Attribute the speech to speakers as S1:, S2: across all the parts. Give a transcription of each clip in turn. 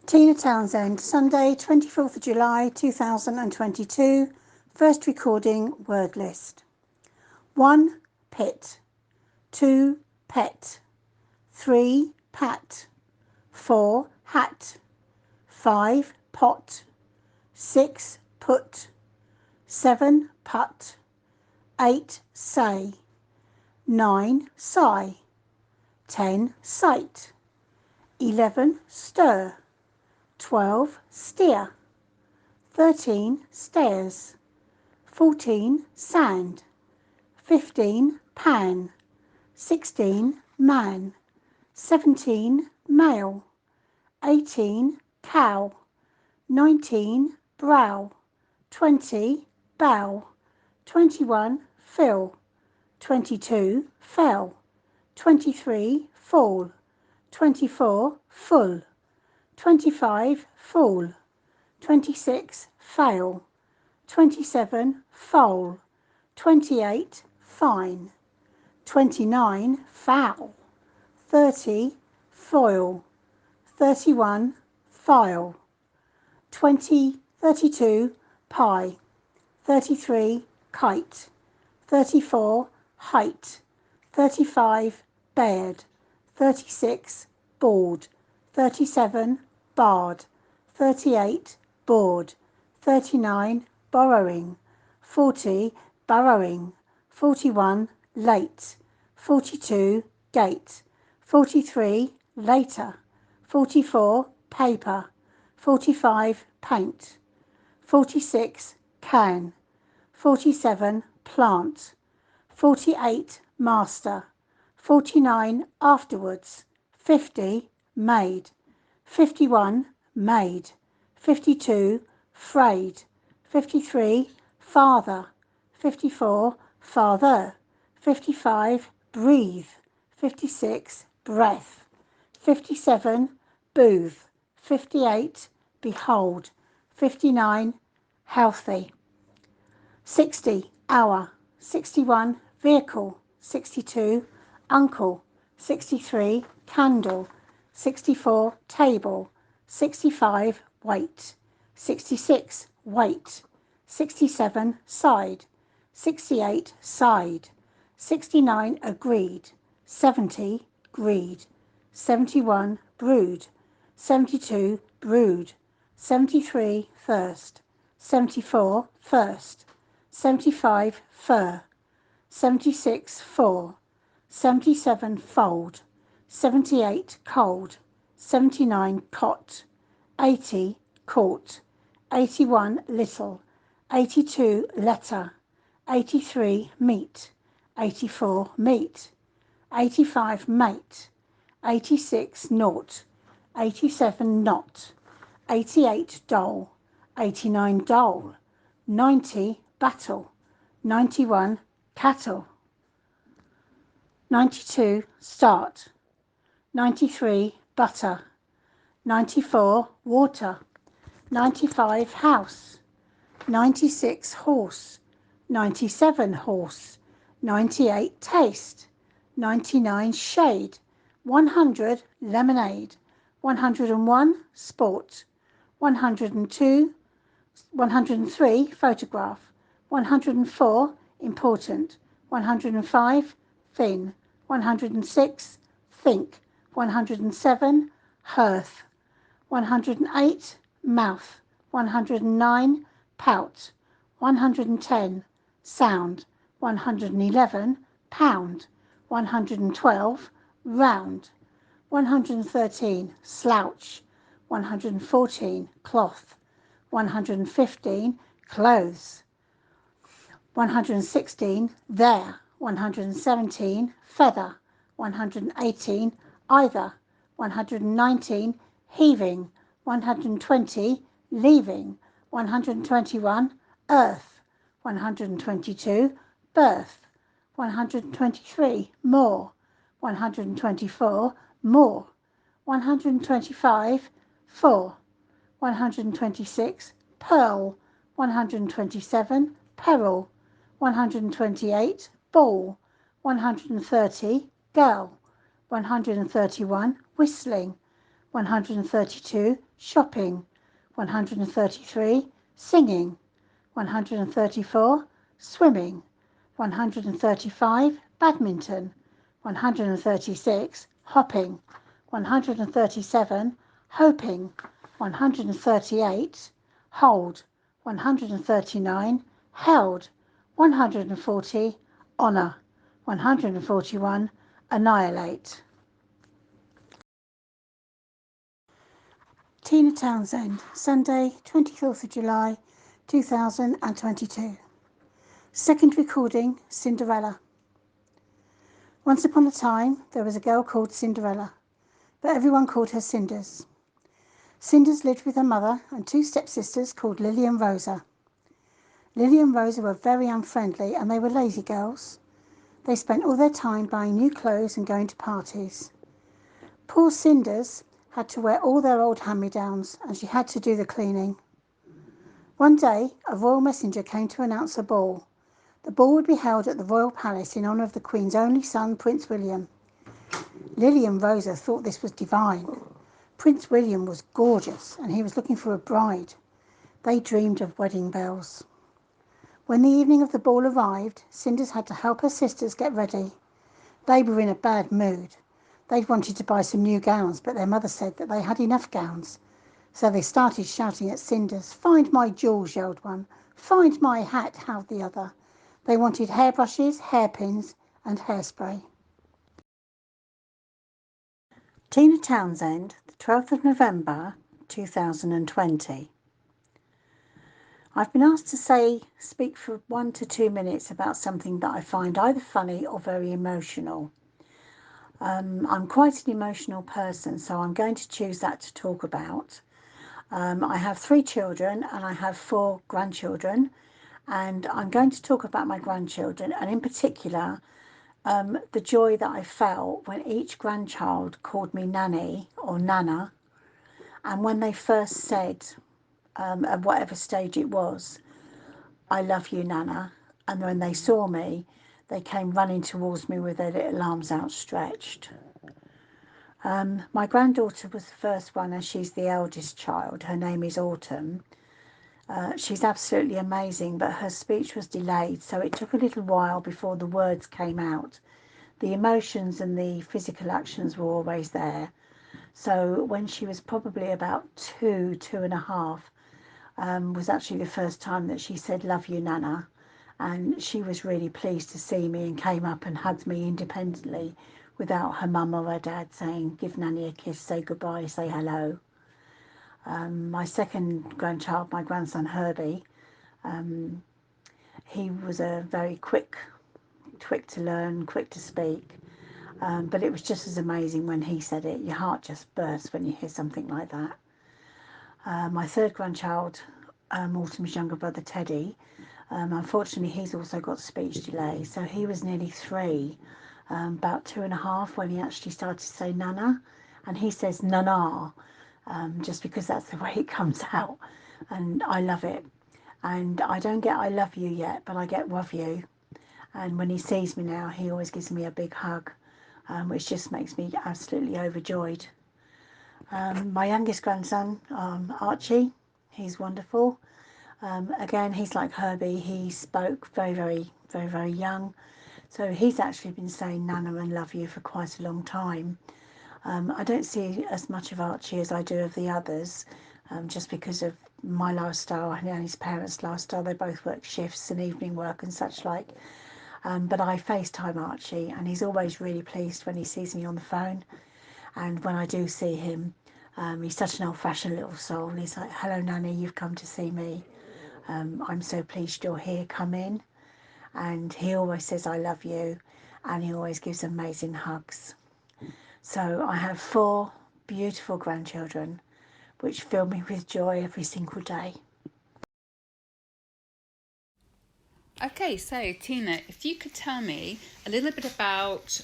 S1: Tina Townsend, Sunday, 24th of July 2022, first recording word list. 1. Pit. 2. Pet. 3. Pat. 4. Hat. 5. Pot. 6. Put. 7. Put. 8. Say. 9. Sigh. 10. Sight. 11. Stir. 12. Steer. 13. Stairs. 14. Sand. 15. Pan. 16. Man. 17. Male. 18. Cow. 19. Brow. 20. Bow. 21. Fill. 22. Fell. 23. Fall. 24. Full. 25. Fool. 26. Fail. 27. Foal. 28. Fine. 29. Foul. 30. Foil. 31. File. 32. Pie. 33. Kite. 34. Height. 35. Bared. 36. Board. 37. Barred. 38. Board. 39. Borrowing. 40. Burrowing. 41. Late. 42. Gate. 43. Later. 44. Paper. 45. Paint. 46. Can. 47. Plant. 48. Master. 49. Afterwards. 50. Made. 51. Made. 52. Frayed. 53. Father. 54. Father. 55. Breathe. 56. Breath. 57. Booth. 58. Behold. 59. Healthy. 60. Hour. 61. Vehicle. 62. Uncle. 63. Candle. 64. Table. 65. Weight. 66. Weight. 67. Side. 68. Side. 69. Agreed. 70. Greed. 71. Brood. 72. Brood. 73. Thirst. 74. First. 75. Fur. 76. Fall. 77. Fold. 78. Cold. 79. Cot. 80. Caught. 81. Little. 82. Letter. 83. Meat. 84. Meat. 85. Mate. 86. Naught. 87. Knot. 88. Doll. 89. Dole. 90. Battle. 91. Cattle. 92. Start. 93. Butter. 94. Water. 95. House. 96. Horse. 97. Horse. 98. Taste. 99. Shade. 100. Lemonade. 101. Sport. 102. 103. Photograph. 104. Important. 105. Thin. 106. Think. 107. Hearth. 108. Mouth. 109. Pout. 110. Sound. 111. Pound. 112. Round. 113. Slouch. 114. Cloth. 115. Clothes. 116. There. 117. Feather. 118. Either. 119. Heaving. 120. Leaving. 121. Earth. 122. Birth. 123. More. 124. More. 125. For. 126. Pearl. 127. Peril. 128. Ball. 130. Girl. 131. Whistling. 132, shopping. 133, singing. 134, swimming. 135, badminton. 136, hopping. 137, hoping. 138, hold. 139, held. 140, honour. 141, annihilate. Tina Townsend, Sunday, 24th of July, 2022. Second recording, Cinderella. Once upon a time, there was a girl called Cinderella, but everyone called her Cinders. Cinders lived with her mother and two stepsisters called Lily and Rosa. Lily and Rosa were very unfriendly and they were lazy girls. They spent all their time buying new clothes and going to parties. Poor Cinders had to wear all their old hand-me-downs and she had to do the cleaning. One day, a royal messenger came to announce a ball. The ball would be held at the royal palace in honour of the Queen's only son, Prince William. Lily and Rosa thought this was divine. Prince William was gorgeous and he was looking for a bride. They dreamed of wedding bells. When the evening of the ball arrived, Cinders had to help her sisters get ready. They were in a bad mood. They'd wanted to buy some new gowns, but their mother said that they had enough gowns. So they started shouting at Cinders. "Find my jewels," yelled one. "Find my hat," howled the other. They wanted hairbrushes, hairpins and hairspray. Tina Townsend, the 12th of November, 2020. I've been asked to speak for 1 to 2 minutes about something that I find either funny or very emotional. I'm quite an emotional person, so I'm going to choose that to talk about. I have 3 children and I have 4 grandchildren, and I'm going to talk about my grandchildren, and in particular the joy that I felt when each grandchild called me Nanny or Nana, and when they first said, at whatever stage it was, "I love you, Nana," and when they saw me, they came running towards me with their little arms outstretched. My granddaughter was the first one, and she's the eldest child. Her name is Autumn. She's absolutely amazing, but her speech was delayed, so it took a little while before the words came out. The emotions and the physical actions were always there. So when she was probably about 2.5, was actually the first time that she said, "Love you, Nana." And she was really pleased to see me and came up and hugged me independently without her mum or her dad saying, "Give Nanny a kiss, say goodbye, say hello." My second grandchild, my grandson Herbie, he was a very quick to learn, quick to speak. But it was just as amazing when he said it. Your heart just bursts when you hear something like that. My third grandchild, Autumn's younger brother Teddy, unfortunately he's also got speech delay, so he was nearly 3, about 2.5 when he actually started to say Nana, and he says Nana, just because that's the way it comes out, and I love it. And I don't get "I love you" yet, but I get "love you." And when he sees me now, he always gives me a big hug, which just makes me absolutely overjoyed. My youngest grandson, Archie, he's wonderful. Again, he's like Herbie. He spoke very, very, very, very young. So he's actually been saying Nana and "love you" for quite a long time. I don't see as much of Archie as I do of the others, just because of my lifestyle and his parents' lifestyle. They both work shifts and evening work and such like. But I FaceTime Archie, and he's always really pleased when he sees me on the phone. And when I do see him, he's such an old-fashioned little soul. And he's like, "Hello, Nanny, you've come to see me. I'm so pleased you're here. Come in." And he always says, "I love you," and he always gives amazing hugs. So I have 4 beautiful grandchildren, which fill me with joy every single day.
S2: Okay, so Tina, if you could tell me a little bit about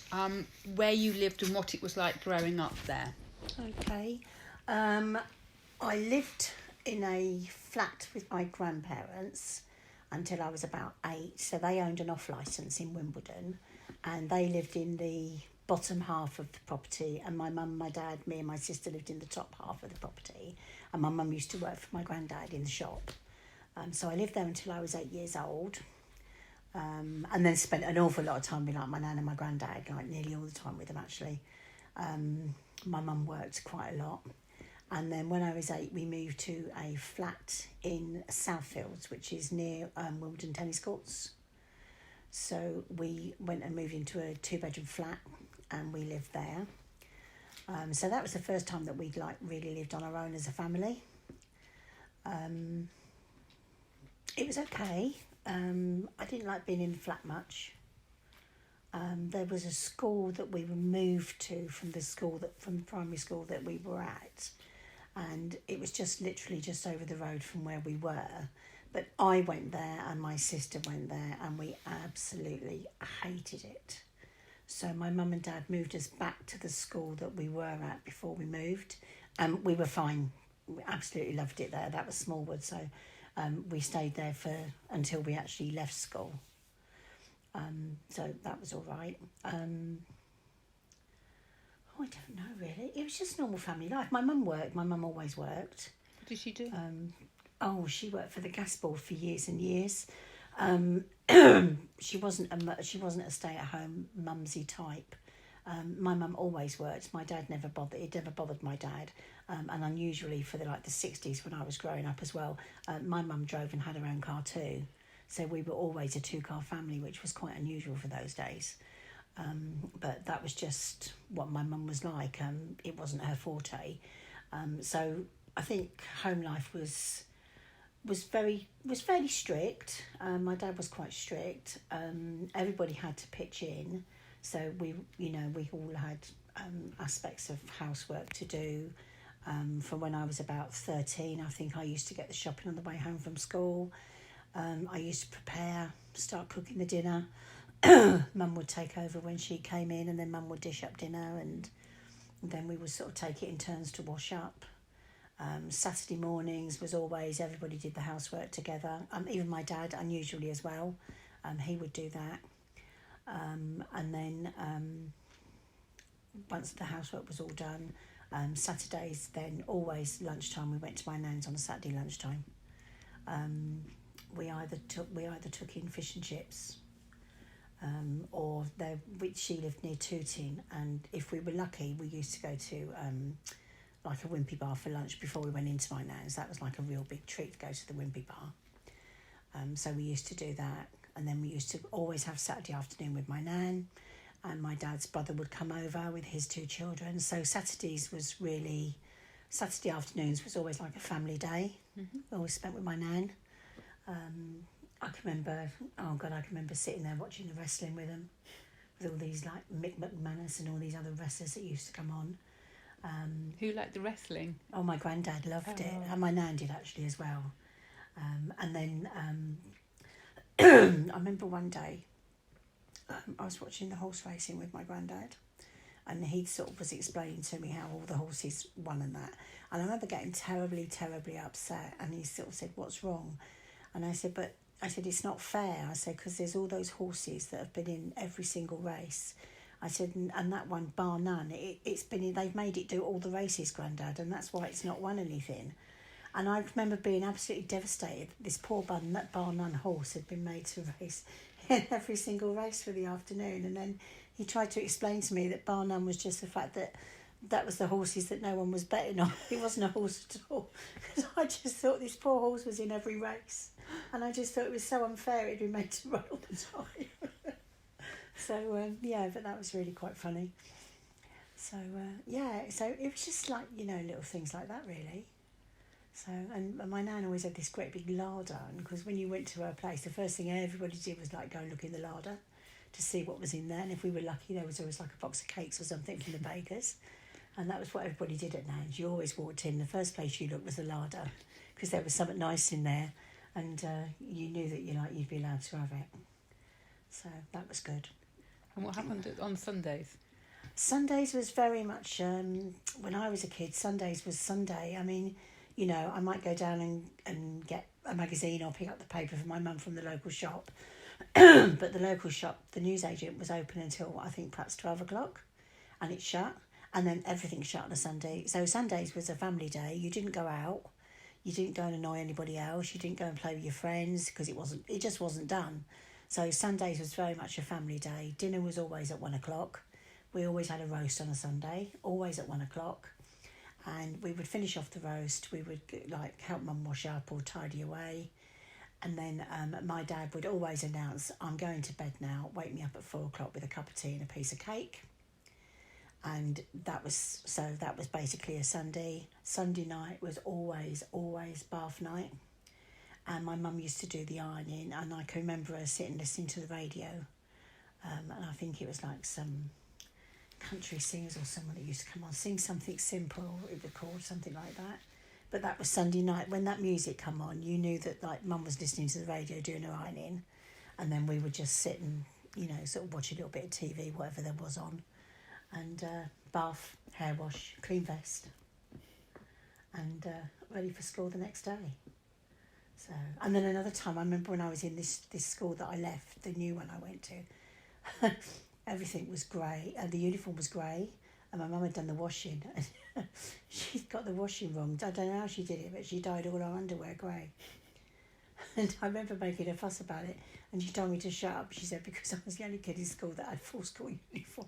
S2: where you lived and what it was like growing up there.
S1: Okay. I lived in a flat with my grandparents until I was about 8. So they owned an off licence in Wimbledon, and they lived in the bottom half of the property, and my mum, my dad, me and my sister lived in the top half of the property, and my mum used to work for my granddad in the shop. So I lived there until I was 8 years old, and then spent an awful lot of time with like my nan and my granddad, like nearly all the time with them actually. My mum worked quite a lot. And then when I was 8, we moved to a flat in Southfields, which is near Wimbledon Tennis Courts. So we went and moved into a 2-bedroom flat, and we lived there. So that was the first time that we'd like really lived on our own as a family. It was okay. I didn't like being in the flat much. There was a school that we were moved to from the primary school that we were at, and it was just literally just over the road from where we were. But I went there and my sister went there, and we absolutely hated it. So my mum and dad moved us back to the school that we were at before we moved, and we were fine. We absolutely loved it there. That was Smallwood, so we stayed there until we actually left school. So that was all right. I don't know really. It was just normal family life. My mum worked. My mum always worked.
S2: What did she do?
S1: She worked for the gas board for years and years. She wasn't a stay-at-home mumsy type. My mum always worked. My dad never bothered. It never bothered my dad. And unusually for the 60s when I was growing up as well, my mum drove and had her own car too. So we were always a 2-car family, which was quite unusual for those days. But that was just what my mum was like. It wasn't her forte. So I think home life was fairly strict. My dad was quite strict. Everybody had to pitch in. So we all had aspects of housework to do. From when I was about 13, I think I used to get the shopping on the way home from school. I used to start cooking the dinner. Mum would take over when she came in, and then Mum would dish up dinner, and then we would sort of take it in turns to wash up. Saturday mornings was always everybody did the housework together. Even my dad, unusually as well, he would do that. And then once the housework was all done, Saturdays, then always lunchtime. We went to my nan's on a Saturday lunchtime. We either took in fish and chips, she lived near Tooting, and if we were lucky, we used to go to like a Wimpy bar for lunch before we went into my nan's. That was like a real big treat to go to the Wimpy bar. So we used to do that, and then we used to always have Saturday afternoon with my nan, and my dad's brother would come over with his 2 children. So Saturday afternoons was always like a family day. Mm-hmm. Always spent with my nan. I can remember sitting there watching the wrestling with them, with all these like Mick McManus and all these other wrestlers that used to come on.
S2: Who liked the wrestling?
S1: Oh, my granddad loved it, and my nan did actually as well. And then I remember one day I was watching the horse racing with my granddad, and he sort of was explaining to me how all the horses won and that. And I remember getting terribly, terribly upset, and he sort of said, "What's wrong?" And I said, it's not fair. I said, because there's all those horses that have been in every single race. I said, and that one, bar none, they've made it do all the races, Grandad, and that's why it's not won anything. And I remember being absolutely devastated. This poor that bar none horse had been made to race in every single race for the afternoon. And then he tried to explain to me that bar none was just the fact that was the horses that no one was betting on. It wasn't a horse at all. Because I just thought this poor horse was in every race. And I just thought it was so unfair it'd been made to run all the time. So, but that was really quite funny. So, so it was just like, little things like that, really. So, and my nan always had this great big larder, because when you went to her place, the first thing everybody did was like go and look in the larder to see what was in there. And if we were lucky, there was always like a box of cakes or something from the bakers. And that was what everybody did at Nan's. You always walked in. The first place you looked was the larder, because there was something nice in there, and you knew that you'd be allowed to have it. So that was good.
S2: And what happened on Sundays?
S1: Sundays was very much, when I was a kid, Sundays was Sunday. I mean, I might go down and get a magazine or pick up the paper for my mum from the local shop. But the local shop, the newsagent, was open until, I think, perhaps 12 o'clock.
S3: and it's shut. And then everything's shut on a Sunday. So Sundays was a family day. You didn't go out. You didn't go and annoy anybody else. You didn't go and play with your friends because it just wasn't done. So Sundays was very much a family day. Dinner was always at 1 o'clock. We always had a roast on a Sunday, always at 1 o'clock. And we would finish off the roast. We would like help mum wash up or tidy away. And then my dad would always announce, I'm going to bed now. Wake me up at 4 o'clock with a cup of tea and a piece of cake. And that was basically a Sunday. Sunday night was always bath night. And my mum used to do the ironing, and I can remember her sitting listening to the radio. And I think it was like some country singers or someone that used to come on, sing something simple, it record something like that. But that was Sunday night. When that music come on, you knew that like mum was listening to the radio doing her ironing, and then we would just sit and sort of watch a little bit of TV, whatever there was on, and bath, hair wash, clean vest, and ready for school the next day. So, and then another time, I remember when I was in this school that I left, the new one I went to, everything was grey, and the uniform was grey, and my mum had done the washing, and she got the washing wrong. I don't know how she did it, but she dyed all our underwear grey. And I remember making a fuss about it, and she told me to shut up. She said, because I was the only kid in school that had full school uniform.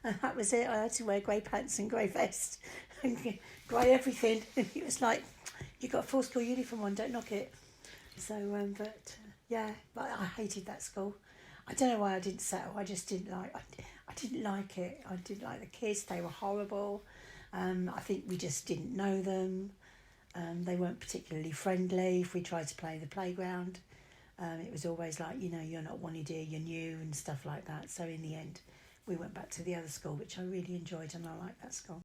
S3: And that was it. I had to wear grey pants and grey vest and grey everything. And it was like, you got a full school uniform on, don't knock it. So, but I hated that school. I don't know why I didn't settle. I just didn't like. I didn't like it. I didn't like the kids. They were horrible. I think we just didn't know them. They weren't particularly friendly. If we tried to play the playground, it was always like, you're not wanted here, you're new and stuff like that. So in the end, we went back to the other school, which I really enjoyed, and I liked that school.